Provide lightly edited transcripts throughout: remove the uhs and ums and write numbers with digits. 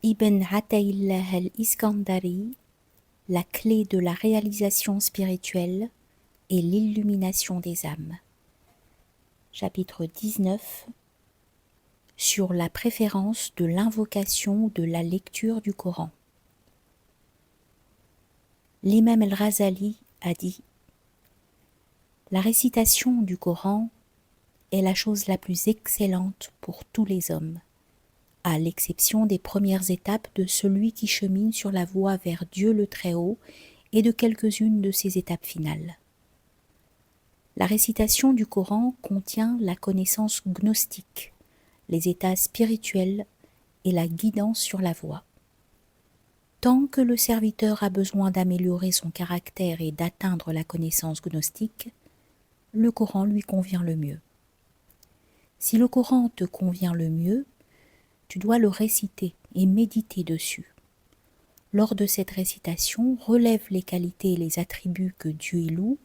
Ibn Ataillah al-Iskandari, la clé de la réalisation spirituelle et l'illumination des âmes. Chapitre 19 sur la préférence de l'invocation ou de la lecture du Coran. L'imam al-Ghazali a dit : la récitation du Coran est la chose la plus excellente pour tous les hommes, à l'exception des premières étapes de celui qui chemine sur la voie vers Dieu le Très-Haut et de quelques-unes de ses étapes finales. La récitation du Coran contient la connaissance gnostique, les états spirituels et la guidance sur la voie. Tant que le serviteur a besoin d'améliorer son caractère et d'atteindre la connaissance gnostique, le Coran lui convient le mieux. Si le Coran te convient le mieux, tu dois le réciter et méditer dessus. Lors de cette récitation, relève les qualités et les attributs que Dieu y loue,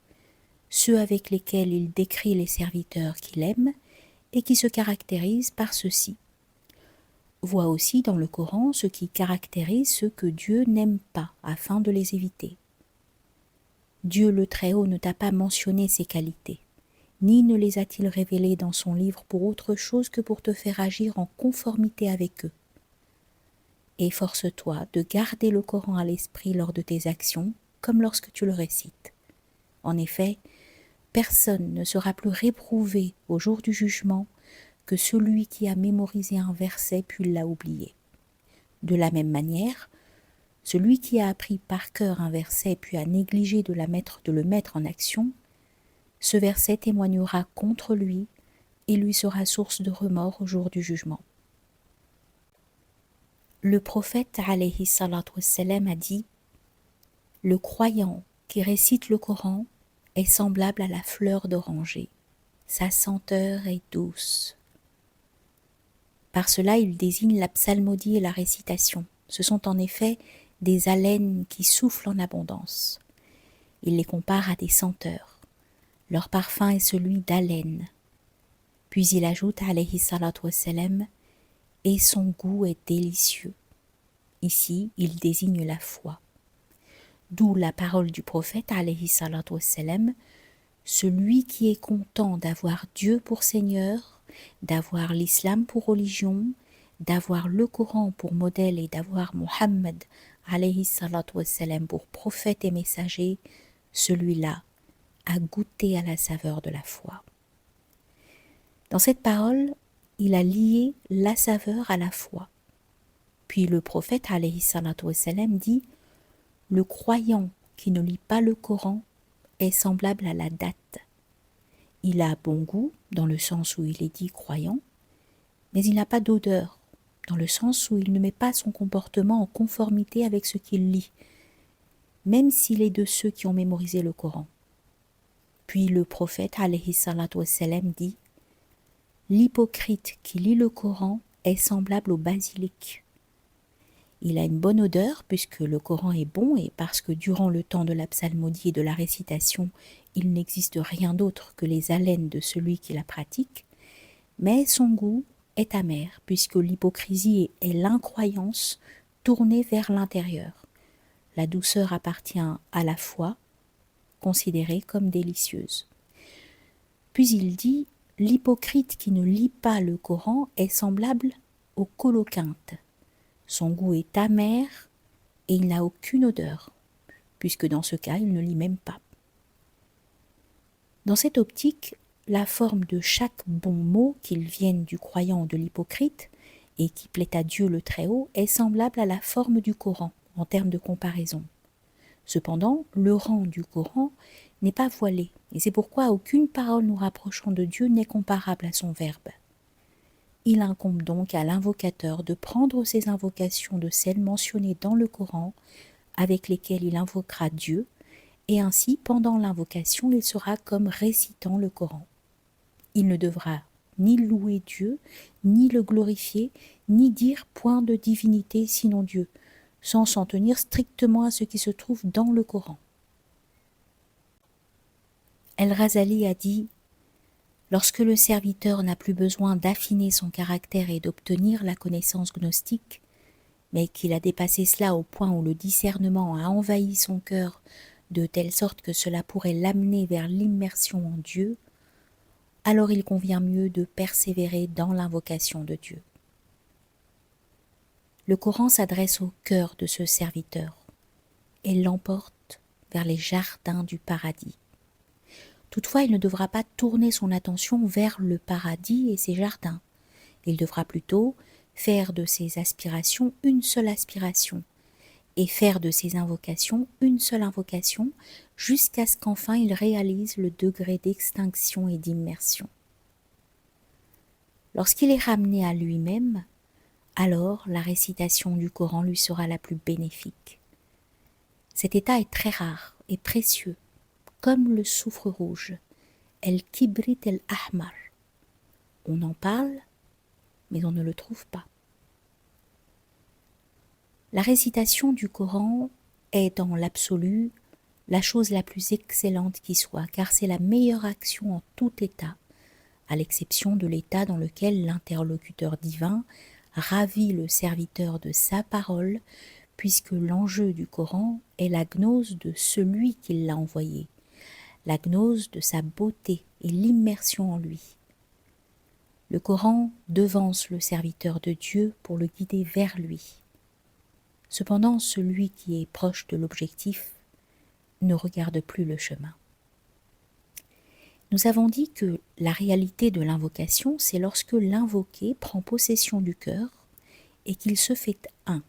ceux avec lesquels il décrit les serviteurs qu'il aime et qui se caractérisent par ceci. Vois aussi dans le Coran ce qui caractérise ceux que Dieu n'aime pas afin de les éviter. Dieu le Très-Haut ne t'a pas mentionné ces qualités, ni ne les a-t-il révélées dans son livre pour autre chose que pour te faire agir en conformité avec eux. Efforce-toi de garder le Coran à l'esprit lors de tes actions, comme lorsque tu le récites. En effet, personne ne sera plus réprouvé au jour du jugement que celui qui a mémorisé un verset puis l'a oublié. De la même manière, celui qui a appris par cœur un verset puis a négligé de le mettre en action, ce verset témoignera contre lui et lui sera source de remords au jour du jugement. Le prophète alayhi salatu wassalam a dit : le croyant qui récite le Coran est semblable à la fleur d'oranger. Sa senteur est douce. Par cela, il désigne la psalmodie et la récitation. Ce sont en effet des haleines qui soufflent en abondance. Il les compare à des senteurs. Leur parfum est celui d'haleine. Puis il ajoute, alayhi salatu wassalam, et son goût est délicieux. Ici, il désigne la foi. D'où la parole du prophète, alayhi salatu wassalam, celui qui est content d'avoir Dieu pour Seigneur, d'avoir l'islam pour religion, d'avoir le Coran pour modèle et d'avoir Muhammad alayhi salatu wassalam pour prophète et messager, celui-là a goûté à la saveur de la foi. Dans cette parole, il a lié la saveur à la foi. Puis le prophète alayhi salatu wassalam dit : le croyant qui ne lit pas le Coran est semblable à la date. Il a bon goût, dans le sens où il est dit croyant, mais il n'a pas d'odeur, dans le sens où il ne met pas son comportement en conformité avec ce qu'il lit, même s'il est de ceux qui ont mémorisé le Coran. Puis le prophète alayhi salatu wassalam dit : l'hypocrite qui lit le Coran est semblable au basilic. Il a une bonne odeur puisque le Coran est bon et parce que durant le temps de la psalmodie et de la récitation, il n'existe rien d'autre que les haleines de celui qui la pratique, mais son goût est amer puisque l'hypocrisie est l'incroyance tournée vers l'intérieur. La douceur appartient à la foi, considérée comme délicieuse. Puis il dit : l'hypocrite qui ne lit pas le Coran est semblable au coloquinte. Son goût est amer et il n'a aucune odeur, puisque dans ce cas, il ne lit même pas. Dans cette optique, la forme de chaque bon mot, qu'il vienne du croyant ou de l'hypocrite, et qui plaît à Dieu le Très-Haut, est semblable à la forme du Coran, en termes de comparaison. Cependant, le rang du Coran n'est pas voilé, et c'est pourquoi aucune parole nous rapprochant de Dieu n'est comparable à son verbe. Il incombe donc à l'invocateur de prendre ses invocations de celles mentionnées dans le Coran, avec lesquelles il invoquera Dieu, et ainsi, pendant l'invocation, il sera comme récitant le Coran. Il ne devra ni louer Dieu, ni le glorifier, ni dire point de divinité sinon Dieu, sans s'en tenir strictement à ce qui se trouve dans le Coran. El-Ghazali a dit : lorsque le serviteur n'a plus besoin d'affiner son caractère et d'obtenir la connaissance gnostique, mais qu'il a dépassé cela au point où le discernement a envahi son cœur de telle sorte que cela pourrait l'amener vers l'immersion en Dieu, alors il convient mieux de persévérer dans l'invocation de Dieu. Le Coran s'adresse au cœur de ce serviteur et l'emporte vers les jardins du paradis. Toutefois, il ne devra pas tourner son attention vers le paradis et ses jardins. Il devra plutôt faire de ses aspirations une seule aspiration et faire de ses invocations une seule invocation jusqu'à ce qu'enfin il réalise le degré d'extinction et d'immersion. Lorsqu'il est ramené à lui-même, alors la récitation du Coran lui sera la plus bénéfique. Cet état est très rare et précieux, comme le soufre rouge, el-kibrit el-ahmar. On en parle, mais on ne le trouve pas. La récitation du Coran est dans l'absolu la chose la plus excellente qui soit, car c'est la meilleure action en tout état, à l'exception de l'état dans lequel l'interlocuteur divin ravit le serviteur de sa parole, puisque l'enjeu du Coran est la gnose de celui qui l'a envoyé, la gnose de sa beauté et l'immersion en lui. Le Coran devance le serviteur de Dieu pour le guider vers lui. Cependant, celui qui est proche de l'objectif ne regarde plus le chemin. Nous avons dit que la réalité de l'invocation, c'est lorsque l'invoqué prend possession du cœur et qu'il se fait un.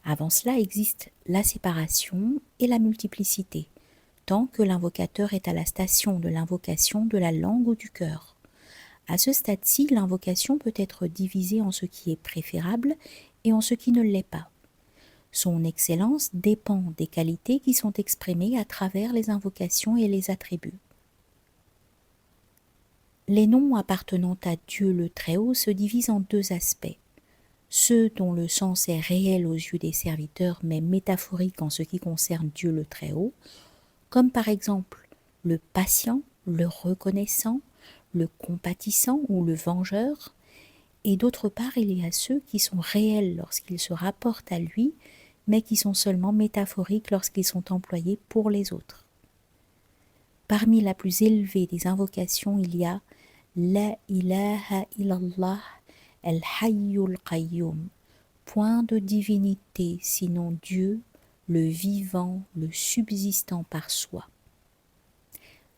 Avant cela existe la séparation et la multiplicité, tant que l'invocateur est à la station de l'invocation de la langue ou du cœur. À ce stade-ci, l'invocation peut être divisée en ce qui est préférable et en ce qui ne l'est pas. Son excellence dépend des qualités qui sont exprimées à travers les invocations et les attributs. Les noms appartenant à Dieu le Très-Haut se divisent en deux aspects. Ceux dont le sens est réel aux yeux des serviteurs mais métaphorique en ce qui concerne Dieu le Très-Haut, comme par exemple le patient, le reconnaissant, le compatissant ou le vengeur, et d'autre part il y a ceux qui sont réels lorsqu'ils se rapportent à lui, mais qui sont seulement métaphoriques lorsqu'ils sont employés pour les autres. Parmi la plus élevée des invocations, il y a La ilaha illallah el-hayyul qayyum, point de divinité sinon Dieu, le vivant, le subsistant par soi.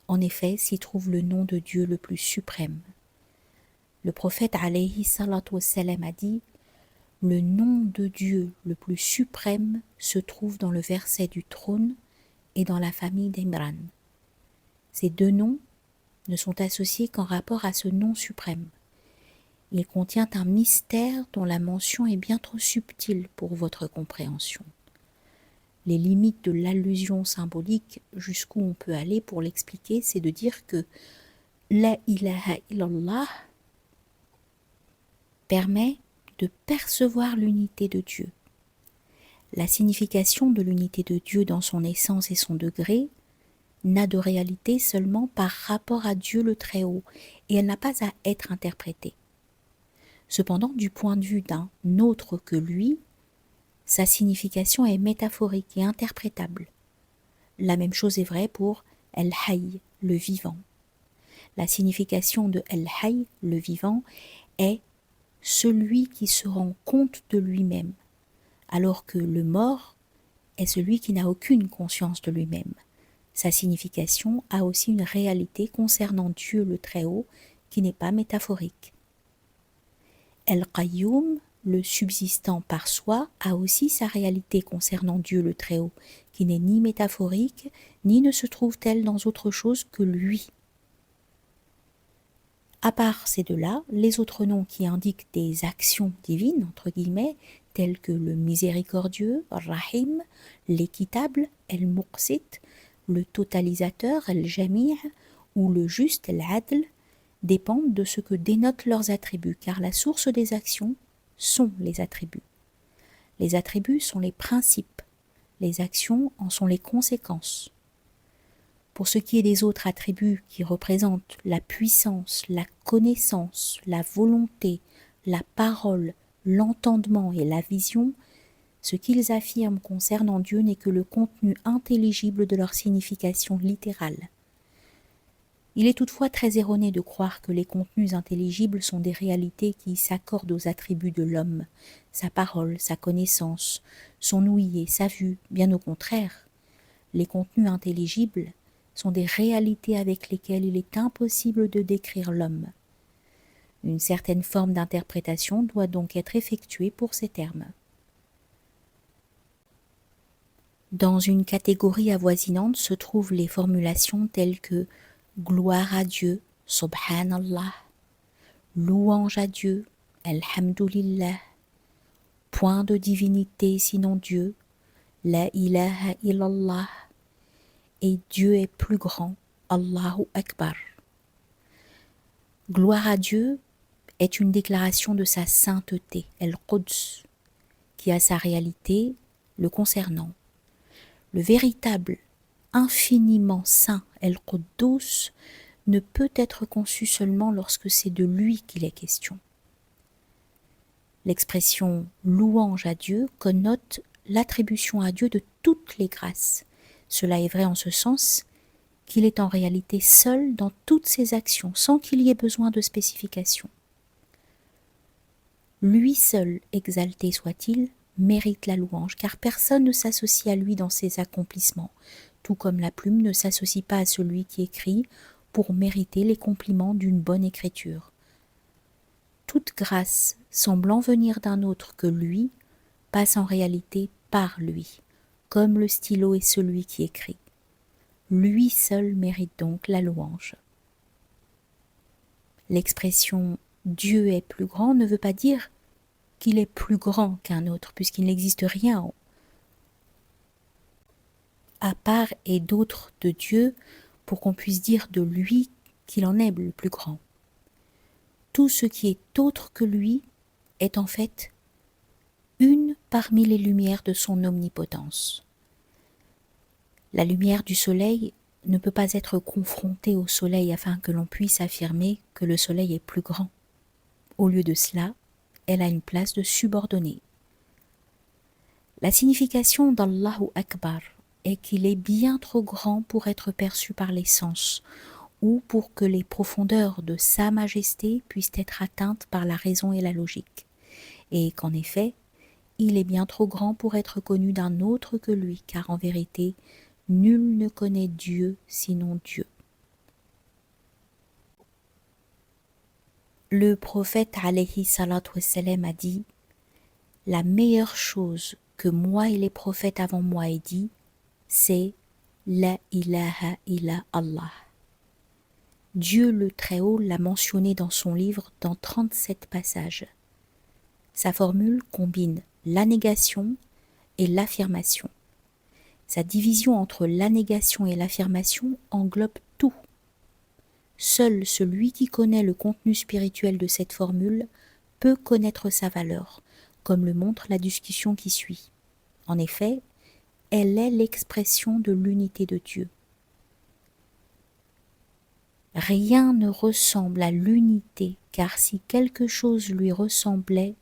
En effet, s'y trouve le nom de Dieu le plus suprême. Le prophète alayhi salatu wassalam a dit « Le nom de Dieu le plus suprême se trouve dans le verset du trône et dans la famille d'Imran. » Ces deux noms ne sont associés qu'en rapport à ce nom suprême. Il contient un mystère dont la mention est bien trop subtile pour votre compréhension. Les limites de l'allusion symbolique, jusqu'où on peut aller pour l'expliquer, c'est de dire que La ilaha illallah permet de percevoir l'unité de Dieu. La signification de l'unité de Dieu dans son essence et son degré n'a de réalité seulement par rapport à Dieu le Très-Haut, et elle n'a pas à être interprétée. Cependant, du point de vue d'un autre que lui, sa signification est métaphorique et interprétable. La même chose est vraie pour El-Hayy, le vivant. La signification de El-Hayy, le vivant, est celui qui se rend compte de lui-même, alors que le mort est celui qui n'a aucune conscience de lui-même. Sa signification a aussi une réalité concernant Dieu le Très-Haut qui n'est pas métaphorique. El-Qayyum, le subsistant par soi, a aussi sa réalité concernant Dieu le Très-Haut, qui n'est ni métaphorique, ni ne se trouve-t-elle dans autre chose que lui. À part ces deux-là, les autres noms qui indiquent des actions divines, entre guillemets, tels que le miséricordieux, Rahim, l'équitable, El-Muqsit, le totalisateur, El-Jami' ou le juste, El-Adl, dépendent de ce que dénotent leurs attributs, car la source des actions sont les attributs. Les attributs sont les principes, les actions en sont les conséquences. Pour ce qui est des autres attributs qui représentent la puissance, la connaissance, la volonté, la parole, l'entendement et la vision, ce qu'ils affirment concernant Dieu n'est que le contenu intelligible de leur signification littérale. Il est toutefois très erroné de croire que les contenus intelligibles sont des réalités qui s'accordent aux attributs de l'homme, sa parole, sa connaissance, son ouïe et sa vue. Bien au contraire, les contenus intelligibles sont des réalités avec lesquelles il est impossible de décrire l'homme. Une certaine forme d'interprétation doit donc être effectuée pour ces termes. Dans une catégorie avoisinante se trouvent les formulations telles que gloire à Dieu, subhanallah, louange à Dieu, alhamdulillah, point de divinité sinon Dieu, la ilaha illallah, et Dieu est plus grand, Allahu Akbar. Gloire à Dieu est une déclaration de sa sainteté, al-Quds, qui a sa réalité le concernant. Le véritable, infiniment saint al-Quddus ne peut être conçu seulement lorsque c'est de lui qu'il est question. L'expression louange à Dieu connote l'attribution à Dieu de toutes les grâces. Cela est vrai en ce sens qu'il est en réalité seul dans toutes ses actions, sans qu'il y ait besoin de spécification. Lui seul, exalté soit-il, mérite la louange, car personne ne s'associe à lui dans ses accomplissements, tout comme la plume ne s'associe pas à celui qui écrit pour mériter les compliments d'une bonne écriture. Toute grâce semblant venir d'un autre que lui passe en réalité par lui, comme le stylo est celui qui écrit. Lui seul mérite donc la louange. L'expression « Dieu est plus grand » ne veut pas dire qu'il est plus grand qu'un autre, puisqu'il n'existe rien à part et d'autre de Dieu pour qu'on puisse dire de lui qu'il en est le plus grand. Tout ce qui est autre que lui est en fait une parmi les lumières de son omnipotence. La lumière du soleil ne peut pas être confrontée au soleil afin que l'on puisse affirmer que le soleil est plus grand. Au lieu de cela, elle a une place de subordonnée. La signification d'Allahu Akbar est qu'il est bien trop grand pour être perçu par les sens ou pour que les profondeurs de sa majesté puissent être atteintes par la raison et la logique, et qu'en effet, il est bien trop grand pour être connu d'un autre que lui, car en vérité, nul ne connaît Dieu sinon Dieu. Le prophète alayhi salatu wassalam a dit « La meilleure chose que moi et les prophètes avant moi aient dit, c'est « La ilaha illa Allah ». Dieu le Très-Haut l'a mentionné dans son livre dans 37 passages. Sa formule combine la négation et l'affirmation. Sa division entre la négation et l'affirmation englobe tout. Seul celui qui connaît le contenu spirituel de cette formule peut connaître sa valeur, comme le montre la discussion qui suit. En effet, elle est l'expression de l'unité de Dieu. Rien ne ressemble à l'unité, car si quelque chose lui ressemblait,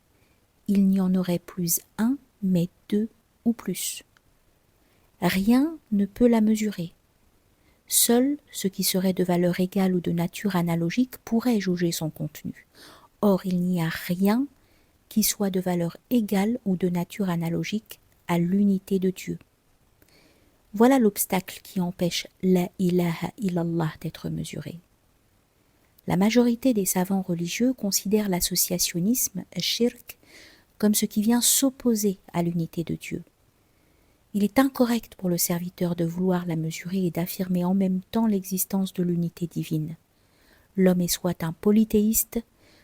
il n'y en aurait plus un, mais deux ou plus. Rien ne peut la mesurer. Seul ce qui serait de valeur égale ou de nature analogique pourrait jauger son contenu. Or, il n'y a rien qui soit de valeur égale ou de nature analogique à l'unité de Dieu. Voilà l'obstacle qui empêche la ilaha illallah d'être mesuré. La majorité des savants religieux considèrent l'associationnisme, shirk, comme ce qui vient s'opposer à l'unité de Dieu. Il est incorrect pour le serviteur de vouloir la mesurer et d'affirmer en même temps l'existence de l'unité divine. L'homme est soit un polythéiste,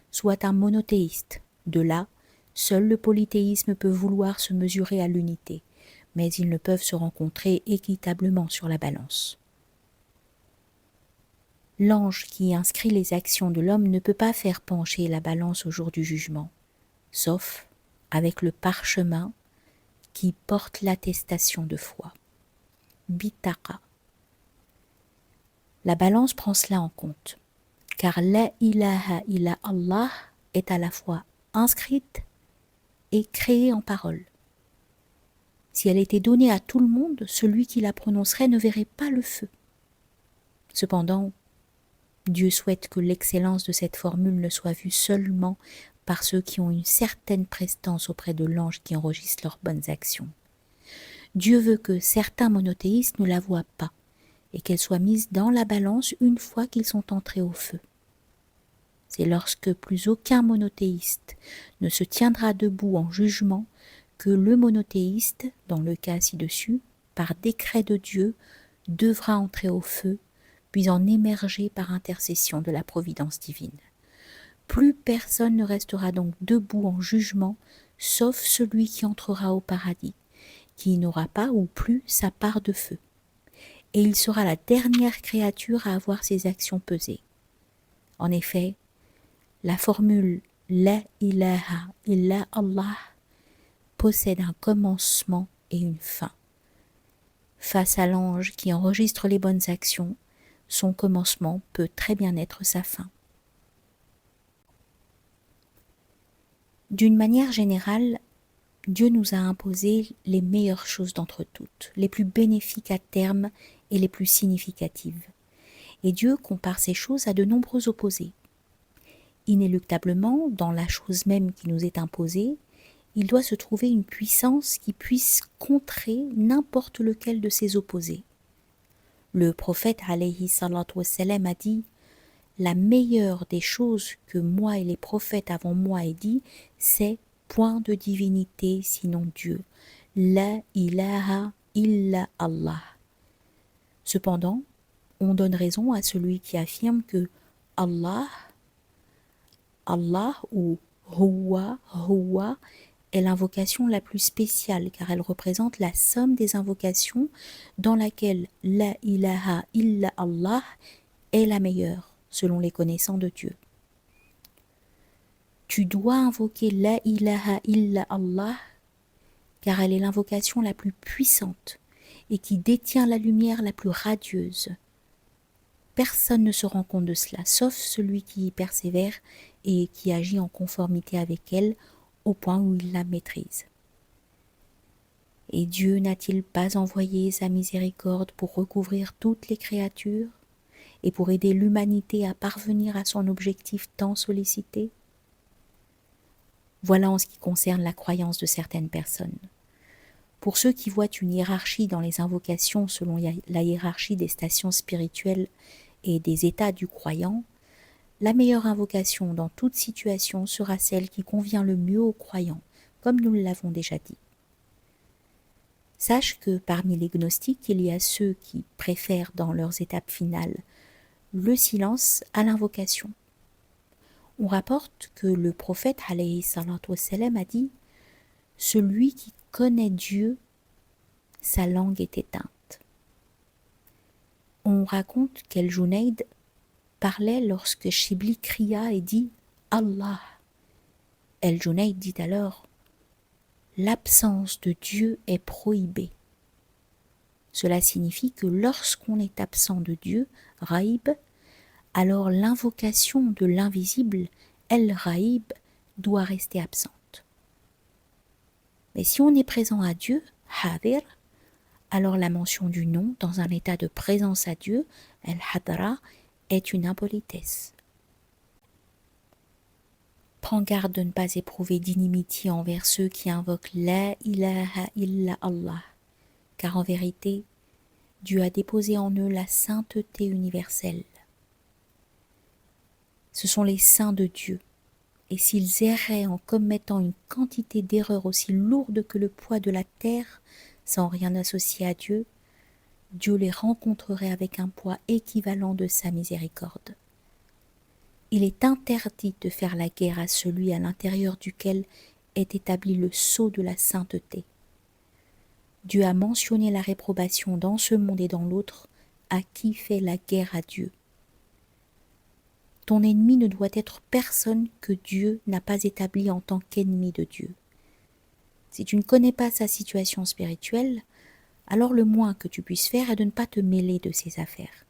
soit un monothéiste. De là, seul le polythéisme peut vouloir se mesurer à l'unité, mais ils ne peuvent se rencontrer équitablement sur la balance. L'ange qui inscrit les actions de l'homme ne peut pas faire pencher la balance au jour du jugement, sauf avec le parchemin qui porte l'attestation de foi. Bitaqa. La balance prend cela en compte, car la ilaha illa Allah est à la fois inscrite est créée en parole. Si elle était donnée à tout le monde, celui qui la prononcerait ne verrait pas le feu. Cependant, Dieu souhaite que l'excellence de cette formule ne soit vue seulement par ceux qui ont une certaine prestance auprès de l'ange qui enregistre leurs bonnes actions. Dieu veut que certains monothéistes ne la voient pas et qu'elle soit mise dans la balance une fois qu'ils sont entrés au feu. C'est lorsque plus aucun monothéiste ne se tiendra debout en jugement que le monothéiste, dans le cas ci-dessus, par décret de Dieu, devra entrer au feu, puis en émerger par intercession de la providence divine. Plus personne ne restera donc debout en jugement, sauf celui qui entrera au paradis, qui n'aura pas ou plus sa part de feu. Et il sera la dernière créature à avoir ses actions pesées. En effet, la formule « La ilaha illa Allah » possède un commencement et une fin. Face à l'ange qui enregistre les bonnes actions, son commencement peut très bien être sa fin. D'une manière générale, Dieu nous a imposé les meilleures choses d'entre toutes, les plus bénéfiques à terme et les plus significatives. Et Dieu compare ces choses à de nombreux opposés. Inéluctablement, dans la chose même qui nous est imposée, il doit se trouver une puissance qui puisse contrer n'importe lequel de ses opposés. Le prophète alayhi salatu wassalam a dit « La meilleure des choses que moi et les prophètes avant moi aient dit, c'est point de divinité sinon Dieu. La ilaha illa Allah. » Cependant, on donne raison à celui qui affirme que Allah ou Huwa est l'invocation la plus spéciale car elle représente la somme des invocations dans laquelle la ilaha illa Allah est la meilleure selon les connaissants de Dieu. Tu dois invoquer la ilaha illa Allah car elle est l'invocation la plus puissante et qui détient la lumière la plus radieuse. Personne ne se rend compte de cela, sauf celui qui y persévère et qui agit en conformité avec elle au point où il la maîtrise. Et Dieu n'a-t-il pas envoyé sa miséricorde pour recouvrir toutes les créatures et pour aider l'humanité à parvenir à son objectif tant sollicité? Voilà en ce qui concerne la croyance de certaines personnes. Pour ceux qui voient une hiérarchie dans les invocations selon la hiérarchie des stations spirituelles et des états du croyant, la meilleure invocation dans toute situation sera celle qui convient le mieux aux croyants, comme nous l'avons déjà dit. Sache que parmi les gnostiques, il y a ceux qui préfèrent dans leurs étapes finales le silence à l'invocation. On rapporte que le prophète alayhi salatu wassalam a dit « Celui qui connaît Dieu, sa langue est éteinte. » On raconte qu'El-Junayd parlait lorsque Shibli cria et dit « Allah ». El-Junayd dit alors « L'absence de Dieu est prohibée ». Cela signifie que lorsqu'on est absent de Dieu, Raïb, alors l'invocation de l'invisible, El-Raïb, doit rester absente. Mais si on est présent à Dieu, Hadir, alors la mention du nom dans un état de présence à Dieu, El-Hadra, est une impolitesse. Prends garde de ne pas éprouver d'inimitié envers ceux qui invoquent La ilaha illa Allah, car en vérité, Dieu a déposé en eux la sainteté universelle. Ce sont les saints de Dieu, et s'ils erraient en commettant une quantité d'erreurs aussi lourde que le poids de la terre, sans rien associer à Dieu, Dieu les rencontrerait avec un poids équivalent de sa miséricorde. Il est interdit de faire la guerre à celui à l'intérieur duquel est établi le sceau de la sainteté. Dieu a mentionné la réprobation dans ce monde et dans l'autre à qui fait la guerre à Dieu. Ton ennemi ne doit être personne que Dieu n'a pas établi en tant qu'ennemi de Dieu. Si tu ne connais pas sa situation spirituelle, alors le moins que tu puisses faire est de ne pas te mêler de ses affaires.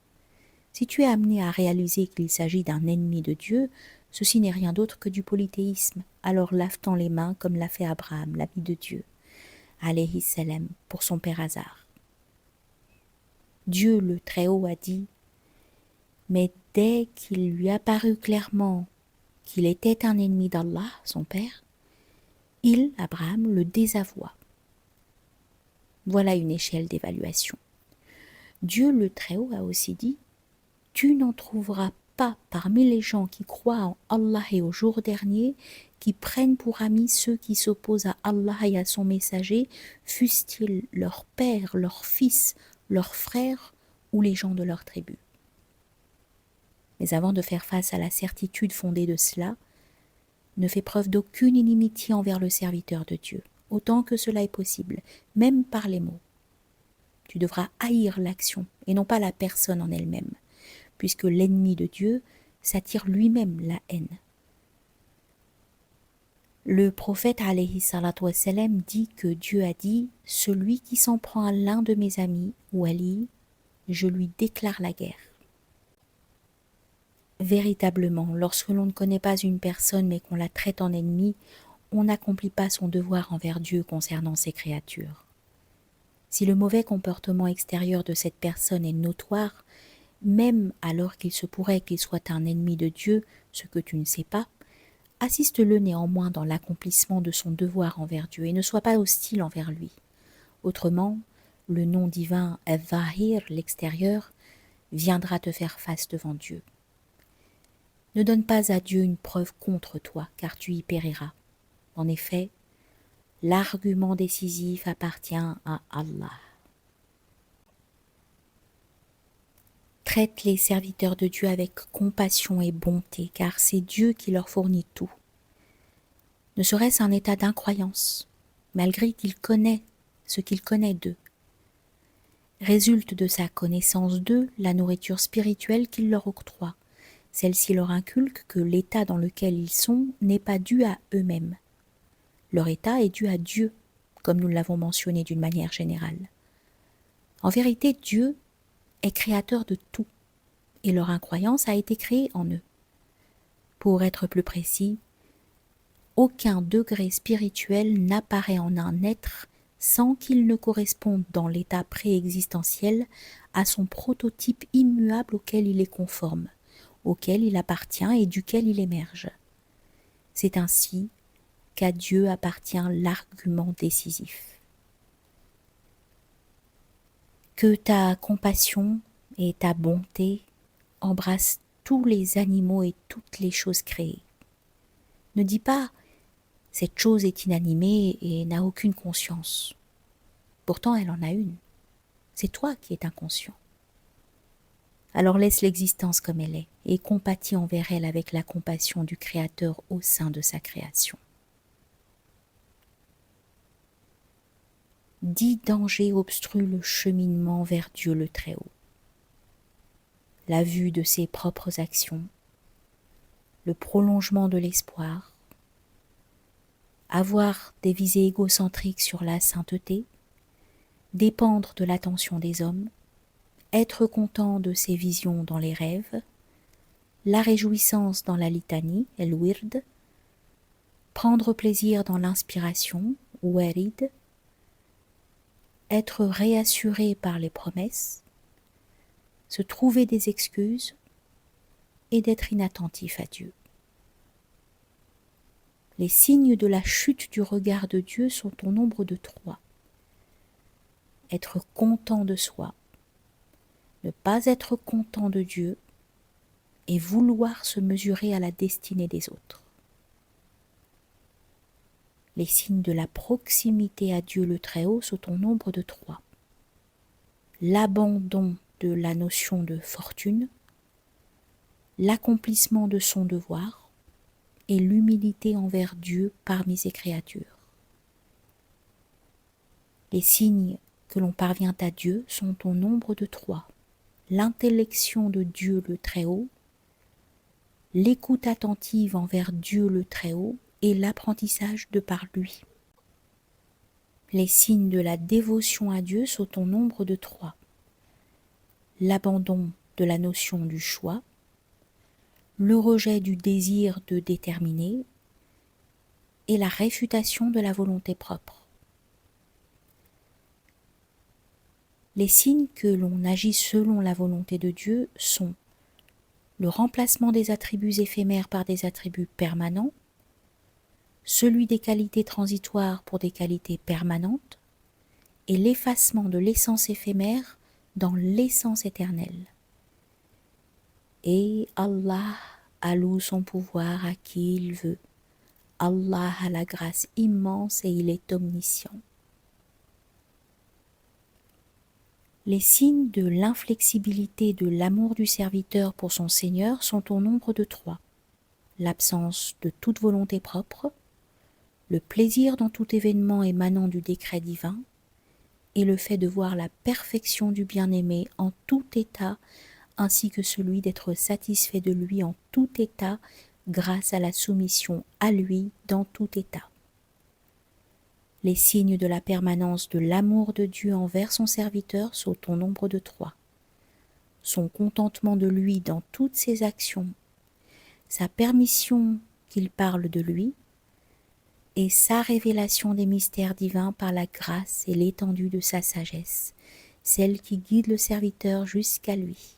Si tu es amené à réaliser qu'il s'agit d'un ennemi de Dieu, Ceci n'est rien d'autre que du polythéisme. Alors lave-t'en les mains comme l'a fait Abraham, l'ami de Dieu, alayhi salam, pour son père Hazar. Dieu le Très-Haut a dit, mais dès qu'il lui apparut clairement qu'il était un ennemi d'Allah, son père, il, Abraham, le désavoua. Voilà une échelle d'évaluation. Dieu le Très-Haut a aussi dit, tu n'en trouveras pas parmi les gens qui croient en Allah et au jour dernier, qui prennent pour amis ceux qui s'opposent à Allah et à son messager, fussent-ils leur père, leur fils, leurs frères ou les gens de leur tribu. Mais avant de faire face à la certitude fondée de cela, ne fais preuve d'aucune inimitié envers le serviteur de Dieu, autant que cela est possible, même par les mots. Tu devras haïr l'action et non pas la personne en elle-même, puisque l'ennemi de Dieu s'attire lui-même la haine. Le prophète alayhi salatu wassalam dit que Dieu a dit « Celui qui s'en prend à l'un de mes amis, ou Ali, je lui déclare la guerre. » Véritablement, lorsque l'on ne connaît pas une personne mais qu'on la traite en ennemi, on n'accomplit pas son devoir envers Dieu concernant ses créatures. Si le mauvais comportement extérieur de cette personne est notoire, même alors qu'il se pourrait qu'il soit un ennemi de Dieu, ce que tu ne sais pas, assiste-le néanmoins dans l'accomplissement de son devoir envers Dieu et ne sois pas hostile envers lui. Autrement, le nom divin Al-Zahir, l'extérieur, viendra te faire face devant Dieu. Ne donne pas à Dieu une preuve contre toi, car tu y périras. En effet, l'argument décisif appartient à Allah. Traite les serviteurs de Dieu avec compassion et bonté, car c'est Dieu qui leur fournit tout. Ne serait-ce un état d'incroyance, malgré qu'il connaît ce qu'il connaît d'eux. Résulte de sa connaissance d'eux la nourriture spirituelle qu'il leur octroie. Celle-ci leur inculque que l'état dans lequel ils sont n'est pas dû à eux-mêmes. Leur état est dû à Dieu, comme nous l'avons mentionné d'une manière générale. En vérité, Dieu est créateur de tout, et leur incroyance a été créée en eux. Pour être plus précis, aucun degré spirituel n'apparaît en un être sans qu'il ne corresponde dans l'état préexistentiel à son prototype immuable auquel il est conforme, auquel il appartient et duquel il émerge. C'est ainsi qu'à Dieu appartient l'argument décisif. Que ta compassion et ta bonté embrassent tous les animaux et toutes les choses créées. Ne dis pas « cette chose est inanimée et n'a aucune conscience ». Pourtant elle en a une. C'est toi qui es inconscient. Alors laisse l'existence comme elle est et compatis envers elle avec la compassion du Créateur au sein de sa création. 10 dangers obstruent le cheminement vers Dieu le Très-Haut. La vue de ses propres actions, le prolongement de l'espoir, avoir des visées égocentriques sur la sainteté, dépendre de l'attention des hommes, être content de ses visions dans les rêves, la réjouissance dans la litanie, el-wird, prendre plaisir dans l'inspiration, warid, être réassuré par les promesses, se trouver des excuses et d'être inattentif à Dieu. Les signes de la chute du regard de Dieu sont au nombre de 3. Être content de soi, ne pas être content de Dieu et vouloir se mesurer à la destinée des autres. Les signes de la proximité à Dieu le Très-Haut sont au nombre de 3. L'abandon de la notion de fortune, l'accomplissement de son devoir et l'humilité envers Dieu parmi ses créatures. Les signes que l'on parvient à Dieu sont au nombre de 3. L'intellection de Dieu le Très-Haut, l'écoute attentive envers Dieu le Très-Haut et l'apprentissage de par lui. Les signes de la dévotion à Dieu sont au nombre de 3. L'abandon de la notion du choix, le rejet du désir de déterminer et la réfutation de la volonté propre. Les signes que l'on agit selon la volonté de Dieu sont le remplacement des attributs éphémères par des attributs permanents, celui des qualités transitoires pour des qualités permanentes, et l'effacement de l'essence éphémère dans l'essence éternelle. Et Allah alloue son pouvoir à qui il veut. Allah a la grâce immense et il est omniscient. Les signes de l'inflexibilité de l'amour du serviteur pour son Seigneur sont au nombre de 3. L'absence de toute volonté propre, le plaisir dans tout événement émanant du décret divin, et le fait de voir la perfection du bien-aimé en tout état, ainsi que celui d'être satisfait de lui en tout état, grâce à la soumission à lui dans tout état. Les signes de la permanence de l'amour de Dieu envers son serviteur sont au nombre de 3. Son contentement de lui dans toutes ses actions, sa permission qu'il parle de lui, et sa révélation des mystères divins par la grâce et l'étendue de sa sagesse, celle qui guide le serviteur jusqu'à lui.